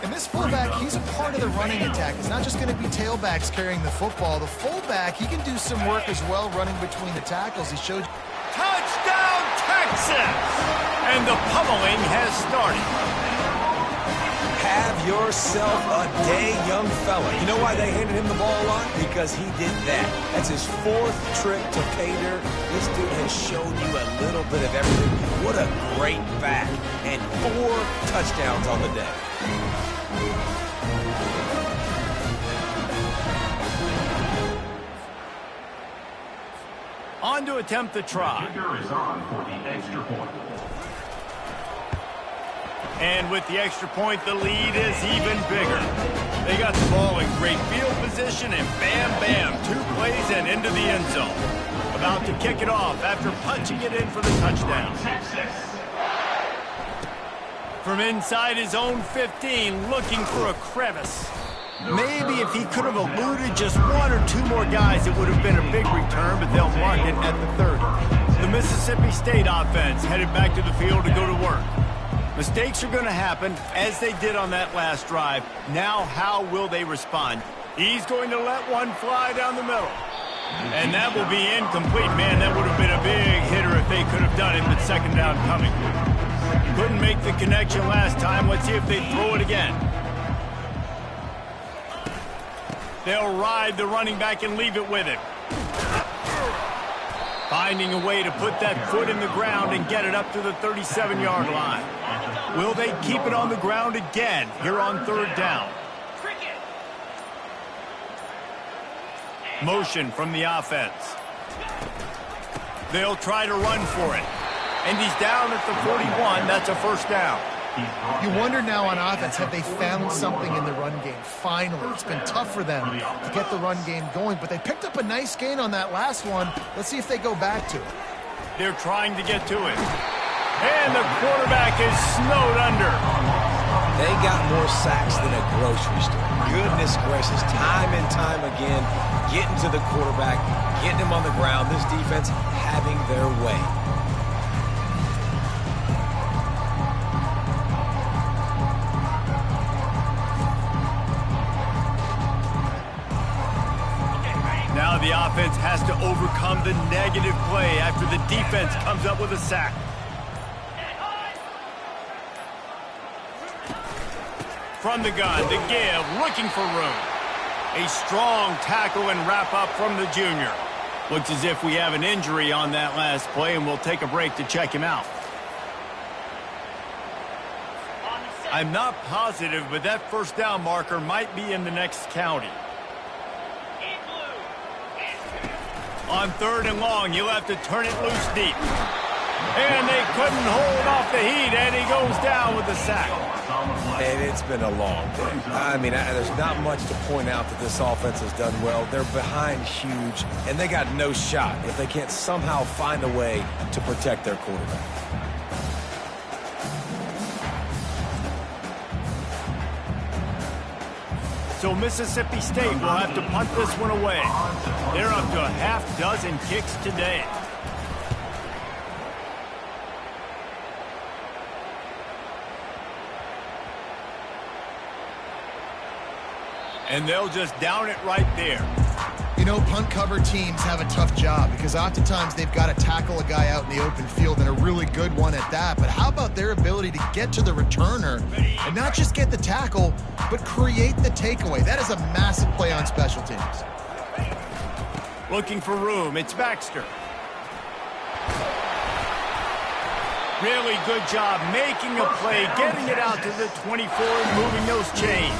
And this fullback, he's a part of the running attack. It's not just going to be tailbacks carrying the football. The fullback, he can do some work as well running between the tackles. He showed... Touchdown, Texas! And the pummeling has started. Have yourself a day, young fella. You know why they handed him the ball a lot? Because he did that. That's his 4th trip to pay dirt. This dude has shown you a little bit of everything. What a great back. And 4 touchdowns on the day. On to attempt the try. Kicker is on for the extra point. And with the extra point, the lead is even bigger. They got the ball in great field position, and bam, bam, 2 plays and into the end zone. About to kick it off after punching it in for the touchdown. From inside his own 15, looking for a crevice. Maybe if he could have eluded just one or two more guys, it would have been a big return, but they'll mark it at the 30. The Mississippi State offense headed back to the field to go to work. Mistakes are going to happen, as they did on that last drive. Now, how will they respond? He's going to let one fly down the middle. And that will be incomplete. Man, that would have been a big hitter if they could have done it, but second down coming. Couldn't make the connection last time. Let's see if they throw it again. They'll ride the running back and leave it with him. Finding a way to put that foot in the ground and get it up to the 37-yard line. Will they keep it on the ground again here on third down? Motion from the offense. They'll try to run for it. And he's down at the 41. That's a first down. You wonder now on offense, have they found something in the run game? Finally, it's been tough for them to get the run game going, but they picked up a nice gain on that last one. Let's see if they go back to it. They're trying to get to it. And the quarterback is snowed under. They got more sacks than a grocery store. Goodness gracious, time and time again, getting to the quarterback, getting him on the ground. This defense having their way. Now the offense has to overcome the negative play after the defense comes up with a sack. From the gun, the give, looking for room. A strong tackle and wrap up from the junior. Looks as if we have an injury on that last play, and we'll take a break to check him out. I'm not positive, but that first down marker might be in the next county. On third and long, you'll have to turn it loose deep. And they couldn't hold off the heat, and he goes down with the sack. And it's been a long day. I mean, there's not much to point out that this offense has done well. They're behind huge, and they got no shot if they can't somehow find a way to protect their quarterback. So Mississippi State will have to punt this one away. They're up to a half dozen kicks today. And they'll just down it right there. You know, punt cover teams have a tough job because oftentimes they've got to tackle a guy out in the open field, and a really good one at that. But how about their ability to get to the returner and not just get the tackle, but create the takeaway? That is a massive play on special teams. Looking for room. It's Baxter. Really good job making a play, getting it out to the 24 and moving those chains.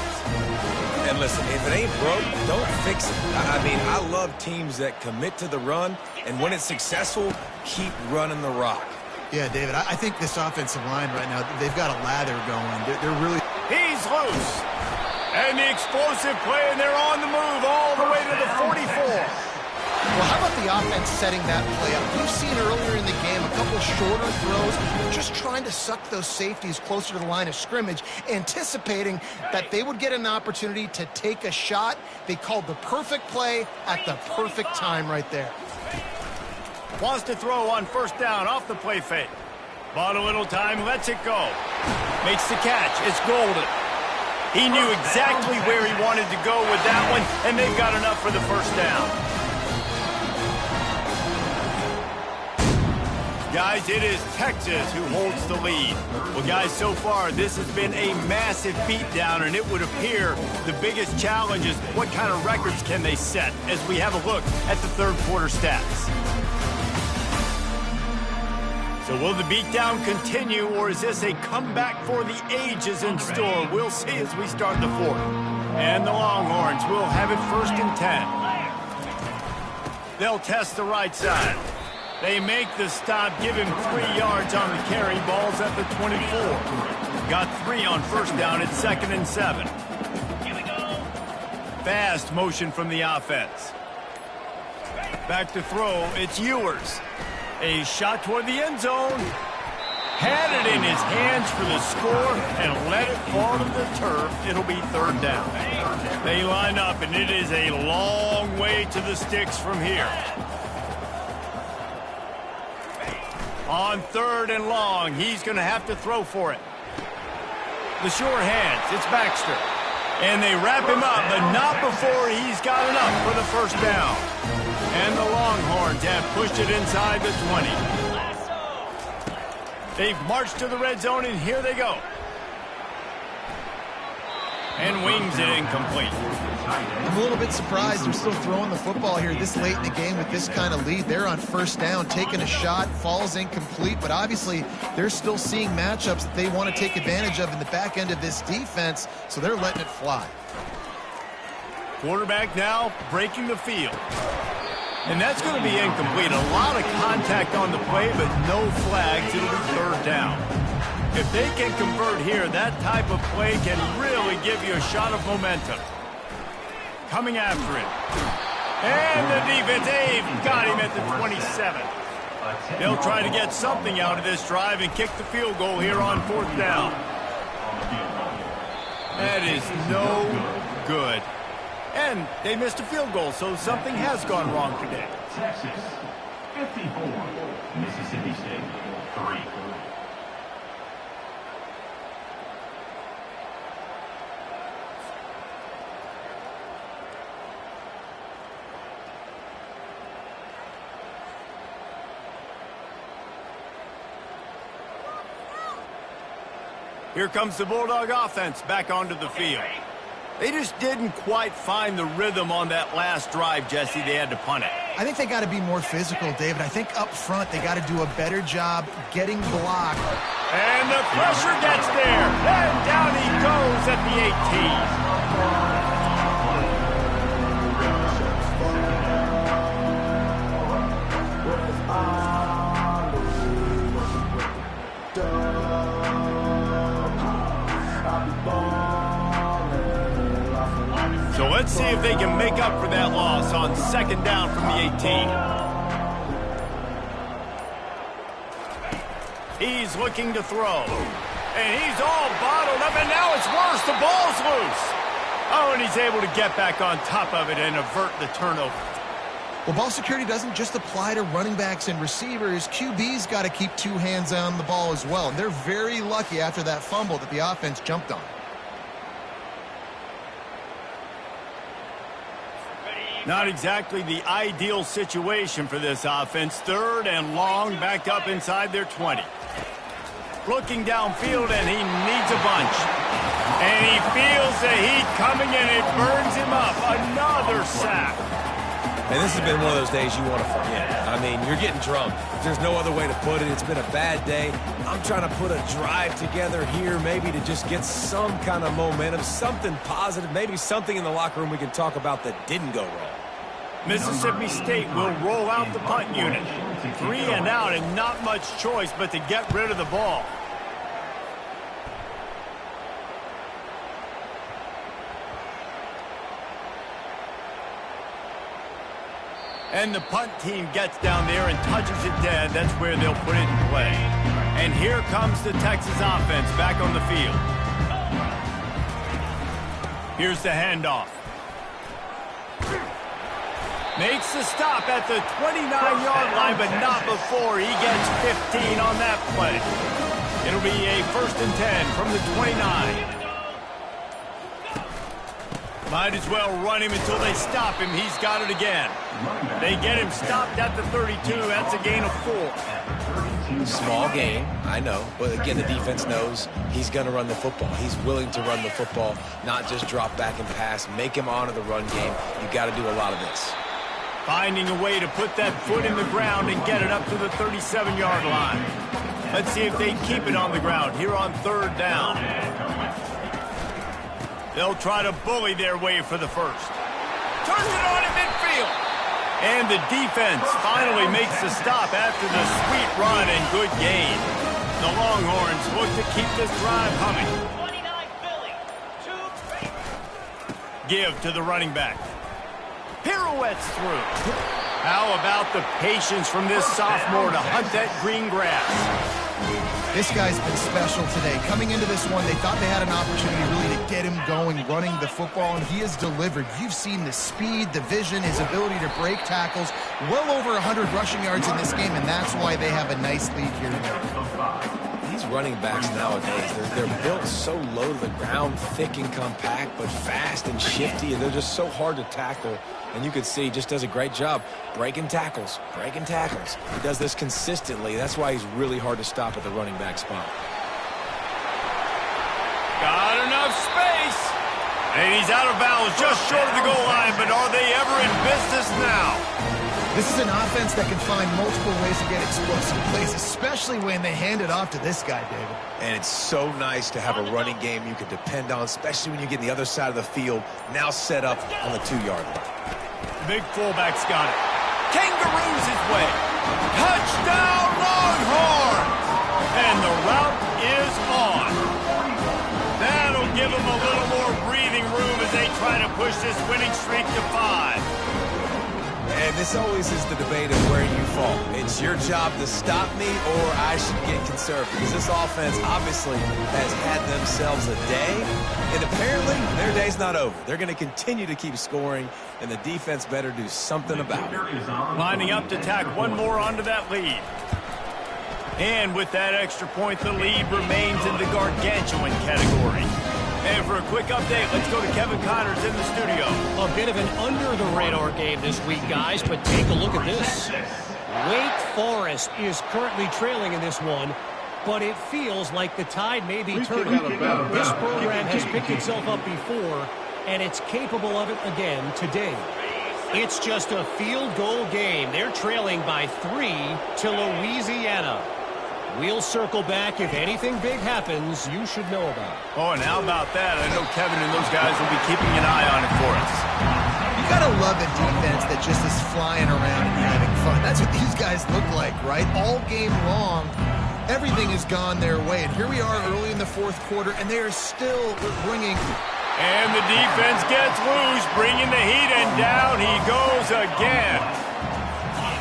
And listen, if it ain't broke, don't fix it. I mean, I love teams that commit to the run, and when it's successful, keep running the rock. Yeah, David, I think this offensive line right now, they've got a lather going. They're really... He's loose. And the explosive play, and they're on the move all the way to the 44. Well, how about the offense setting that play up? We've seen earlier in the game a couple shorter throws, just trying to suck those safeties closer to the line of scrimmage, anticipating that they would get an opportunity to take a shot. They called the perfect play at the perfect time right there. Wants to throw on first down off the play fake. Bought a little time, lets it go. Makes the catch. It's golden. He knew exactly where he wanted to go with that one, and they've got enough for the first down. Guys, it is Texas who holds the lead. Well, guys, so far, this has been a massive beatdown, and it would appear the biggest challenge is what kind of records can they set as we have a look at the third quarter stats. So will the beatdown continue, or is this a comeback for the ages in store? We'll see as we start the fourth. And the Longhorns will have it first and 10. They'll test the right side. They make the stop, give him 3 yards on the carry. Ball's at the 24. Got 3 on first down. It's 2nd and 7. Here we go. Fast motion from the offense. Back to throw. It's Ewers. A shot toward the end zone. Had it in his hands for the score and let it fall to the turf. It'll be third down. They line up, and it is a long way to the sticks from here. On third and long, he's going to have to throw for it. The sure hands, it's Baxter. And they wrap him up, but not before he's got enough for the first down. And the Longhorns have pushed it inside the 20. They've marched to the red zone, and here they go. And wings it incomplete. I'm a little bit surprised they're still throwing the football here this late in the game with this kind of lead. They're on first down, taking a shot, falls incomplete, but obviously they're still seeing matchups that they want to take advantage of in the back end of this defense, so they're letting it fly. Quarterback now breaking the field. And that's going to be incomplete. A lot of contact on the play, but no flags. It'll be third down. If they can convert here, that type of play can really give you a shot of momentum. Coming after it. And the defense, they've got him at the 27. They'll try to get something out of this drive and kick the field goal here on fourth down. That is no good. And they missed a field goal, so something has gone wrong today. Texas, 54. Mississippi State, 3. Here comes the Bulldog offense back onto the field. They just didn't quite find the rhythm on that last drive, Jesse. They had to punt it. I think they got to be more physical, David. I think up front they got to do a better job getting blocked. And the pressure gets there. And down he goes at the 18. So let's see if they can make up for that loss on second down from the 18. He's looking to throw. And he's all bottled up, and now it's worse. The ball's loose. Oh, and he's able to get back on top of it and avert the turnover. Well, ball security doesn't just apply to running backs and receivers. QB's got to keep two hands on the ball as well. And they're very lucky after that fumble that the offense jumped on. Not exactly the ideal situation for this offense. Third and long, back up inside their 20. Looking downfield, and he needs a bunch. And he feels the heat coming, and it burns him up. Another sack. And this has been one of those days you want to forget. I mean, you're getting drunk. There's no other way to put it. It's been a bad day. I'm trying to put a drive together here maybe to just get some kind of momentum, something positive, maybe something in the locker room we can talk about that didn't go wrong. Mississippi State will roll out the punt unit. 3 and out, and not much choice but to get rid of the ball. And the punt team gets down there and touches it dead. That's where they'll put it in play. And here comes the Texas offense back on the field. Here's the handoff. Makes the stop at the 29-yard line, but not before he gets 15 on that play. It'll be a 1st and 10 from the 29. Might as well run him until they stop him. He's got it again. They get him stopped at the 32. That's a gain of 4. Small gain, I know. But again, the defense knows he's going to run the football. He's willing to run the football, not just drop back and pass. Make him honor the run game. You got to do a lot of this. Finding a way to put that foot in the ground and get it up to the 37-yard line. Let's see if they keep it on the ground here on third down. They'll try to bully their way for the first. Turns it on in midfield. And the defense finally makes the stop after the sweet run and good gain. The Longhorns look to keep this drive humming. 29 Philly. Give to the running back. Pirouettes through. How about the patience from this sophomore to hunt that green grass? This guy's been special today. Coming into this one, they thought they had an opportunity really to get him going, running the football, and he has delivered. You've seen the speed, the vision, his ability to break tackles. Well over 100 rushing yards in this game, and that's why they have a nice lead here tonight. These running backs nowadays, they're built so low to the ground, thick and compact, but fast and shifty, and they're just so hard to tackle. And you can see, just does a great job breaking tackles, breaking tackles. He does this consistently. That's why he's really hard to stop at the running back spot. Got enough space. And he's out of bounds just short of the goal line, but are they ever in business now? This is an offense that can find multiple ways to get explosive plays, especially when they hand it off to this guy, David. And it's so nice to have a running game you can depend on, especially when you get on the other side of the field, now set up on the 2-yard line. The big fullback's got it. Kangaroos his way. Touchdown, Longhorns! And the route is on. That'll give them a little more breathing room as they try to push this winning streak to 5. And this always is the debate of where you fall. It's your job to stop me, or I should get conservative. Because this offense obviously has had themselves a day, and apparently their day's not over. They're going to continue to keep scoring, and the defense better do something about it. Lining up to tack one more onto that lead. And with that extra point, the lead remains in the gargantuan category. And for a quick update, let's go to Kevin Connors in the studio. A bit of an under-the-radar game this week, guys, but take a look at this. Wake Forest is currently trailing in this one, but it feels like the tide may be turning. This program has picked itself up before, and it's capable of it again today. It's just a field goal game. They're trailing by 3 to Louisiana. We'll circle back. If anything big happens, you should know about it. Oh, and how about that? I know Kevin and those guys will be keeping an eye on it for us. You got to love a defense that just is flying around and having fun. That's what these guys look like, right? All game long, everything has gone their way. And here we are early in the fourth quarter, and they are still bringing. And the defense gets loose, bringing the heat, and down he goes again.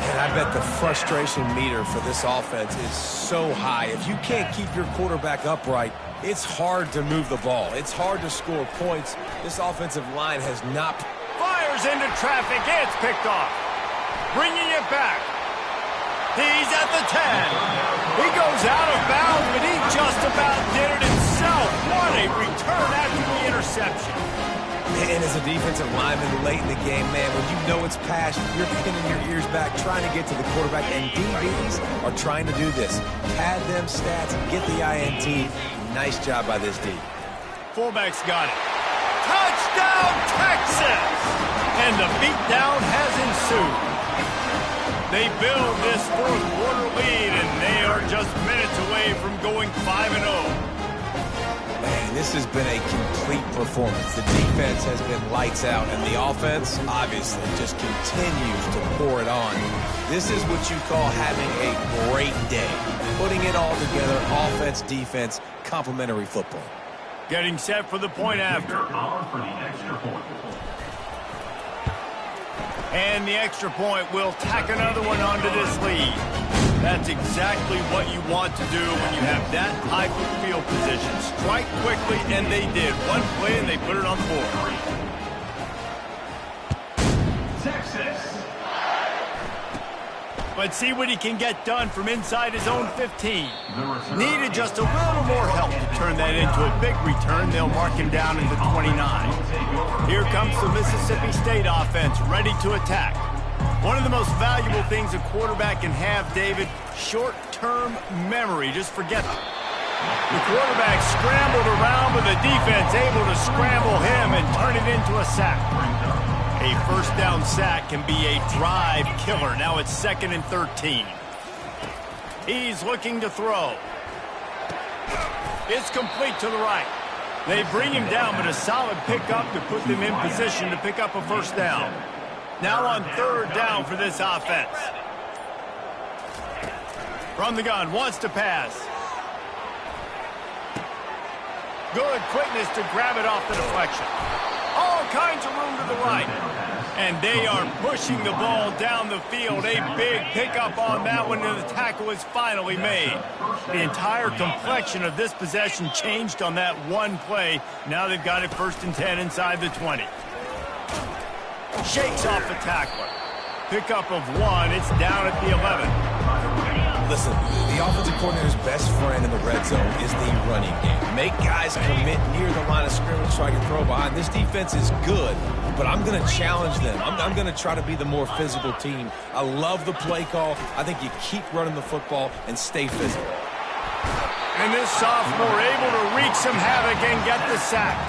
And I bet the frustration meter for this offense is so high. If you can't keep your quarterback upright, it's hard to move the ball. It's hard to score points. This offensive line has not. Fires into traffic. It's picked off. Bringing it back. He's at the 10. He goes out of bounds, but he just about did it himself. What a return after the interception. And as a defensive lineman late in the game, man, when you know it's past, you're pinning your ears back, trying to get to the quarterback, and DBs are trying to do this. Pad them stats, get the INT. Nice job by this D. Fullback's got it. Touchdown, Texas! And the beatdown has ensued. They build this fourth quarter lead, and they are just minutes away from going 5-0. Man, this has been a complete performance. The defense has been lights out, and the offense, obviously, just continues to pour it on. This is what you call having a great day. Putting it all together, offense, defense, complementary football. Getting set for the point after. And the extra point will tack another one onto this lead. That's exactly what you want to do when you have that type of field position. Strike quickly, and they did. One play, and they put it on the board. Texas. But see what he can get done from inside his own 15. Needed just a little more help to turn that into a big return. They'll mark him down into 29. Here comes the Mississippi State offense, ready to attack. One of the most valuable things a quarterback can have, David, short-term memory. Just forget it. The quarterback scrambled around, but the defense able to scramble him and turn it into a sack. A first down sack can be a drive killer. Now it's 2nd and 13. He's looking to throw. It's complete to the right. They bring him down, but a solid pickup to put them in position to pick up a first down. Now on 3rd down for this offense. From the gun, wants to pass. Good quickness to grab it off the deflection. All kinds of room to the right. And they are pushing the ball down the field. A big pickup on that one, and the tackle is finally made. The entire complexion of this possession changed on that one play. Now they've got it 1st and 10 inside the 20. Shakes off the tackler. Pickup of 1. It's down at the 11. Listen, the offensive coordinator's best friend in the red zone is the running game. Make guys commit near the line of scrimmage so I can throw behind. This defense is good, but I'm going to challenge them. I'm going to try to be the more physical team. I love the play call. I think you keep running the football and stay physical. And this sophomore able to wreak some havoc and get the sack.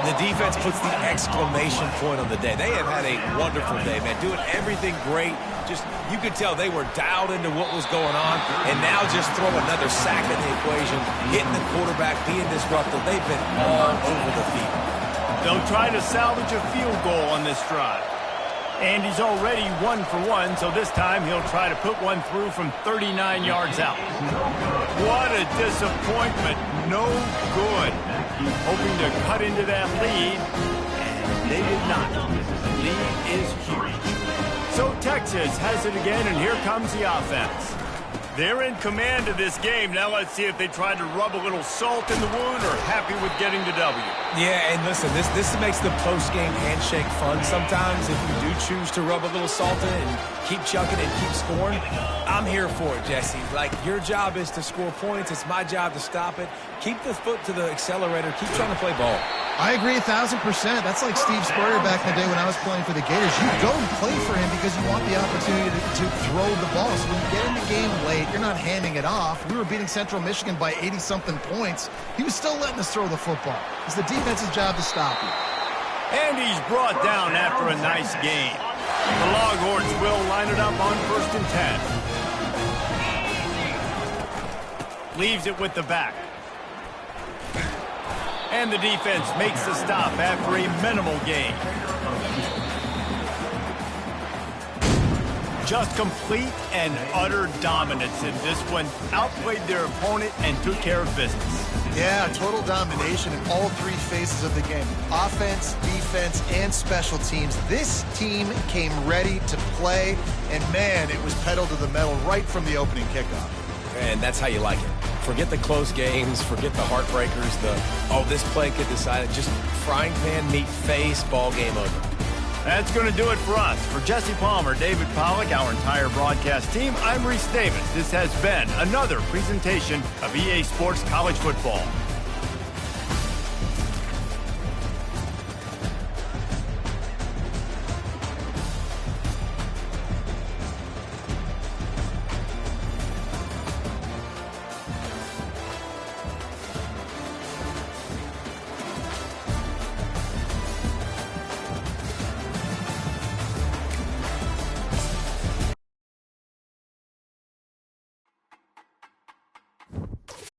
The defense puts the exclamation point on the day. They have had a wonderful day, man, doing everything great. Just, you could tell they were dialed into what was going on, and now just throw another sack in the equation, hitting the quarterback, being disruptive. They've been all over the field. They'll try to salvage a field goal on this drive. And he's already 1 for 1, so this time he'll try to put one through from 39 yards out. What a disappointment. No good. Hoping to cut into that lead, and they did not. The lead is huge. So Texas has it again, and here comes the offense. They're in command of this game. Now let's see if they try to rub a little salt in the wound or happy with getting the W. Yeah, and listen, this makes the post-game handshake fun sometimes if you do choose to rub a little salt in and keep chucking and keep scoring. I'm here for it, Jesse. Like, your job is to score points. It's my job to stop it. Keep the foot to the accelerator. Keep trying to play ball. I agree 1,000%. That's like Steve Spurrier back in the day when I was playing for the Gators. You go and play for him because you want the opportunity to throw the ball. So when you get in the game late, you're not handing it off. We were beating Central Michigan by 80-something points. He was still letting us throw the football. It's the defense's job to stop you. And he's brought down after a nice game. The Longhorns will line it up on 1st and 10. Leaves it with the back. And the defense makes the stop after a minimal gain. Just complete and utter dominance in this one. Outplayed their opponent and took care of business. Yeah, total domination in all 3 phases of the game. Offense, defense, and special teams. This team came ready to play, and man, it was pedal to the metal right from the opening kickoff. And that's how you like it. Forget the close games, forget the heartbreakers, this play could decide it. Just frying pan, meat face, ball game over. That's going to do it for us. For Jesse Palmer, David Pollack, our entire broadcast team, I'm Reese Davis. This has been another presentation of EA Sports College Football.